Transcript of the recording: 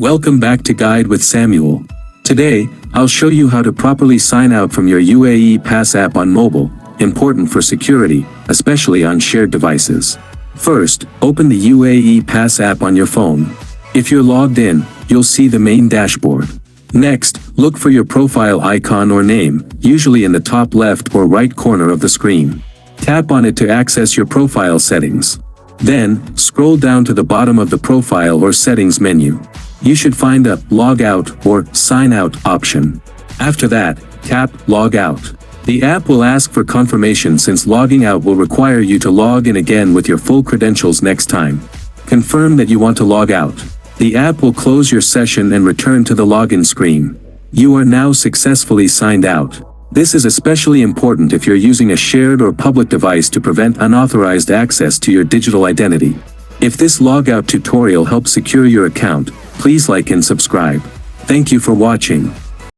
Welcome back to Guide with Samuel. Today, I'll show you how to properly sign out from your UAE Pass app on mobile, important for security, especially on shared devices. First, open the UAE Pass app on your phone. If you're logged in, you'll see the main dashboard. Next, look for your profile icon or name, usually in the top left or right corner of the screen. Tap on it to access your profile settings. Then, scroll down to the bottom of the profile or settings menu. You should find a Logout or Sign Out option. After that, tap Log Out. The app will ask for confirmation since logging out will require you to log in again with your full credentials next time. Confirm that you want to log out. The app will close your session and return to the login screen. You are now successfully signed out. This is especially important if you're using a shared or public device to prevent unauthorized access to your digital identity. If this logout tutorial helps secure your account, please like and subscribe. Thank you for watching.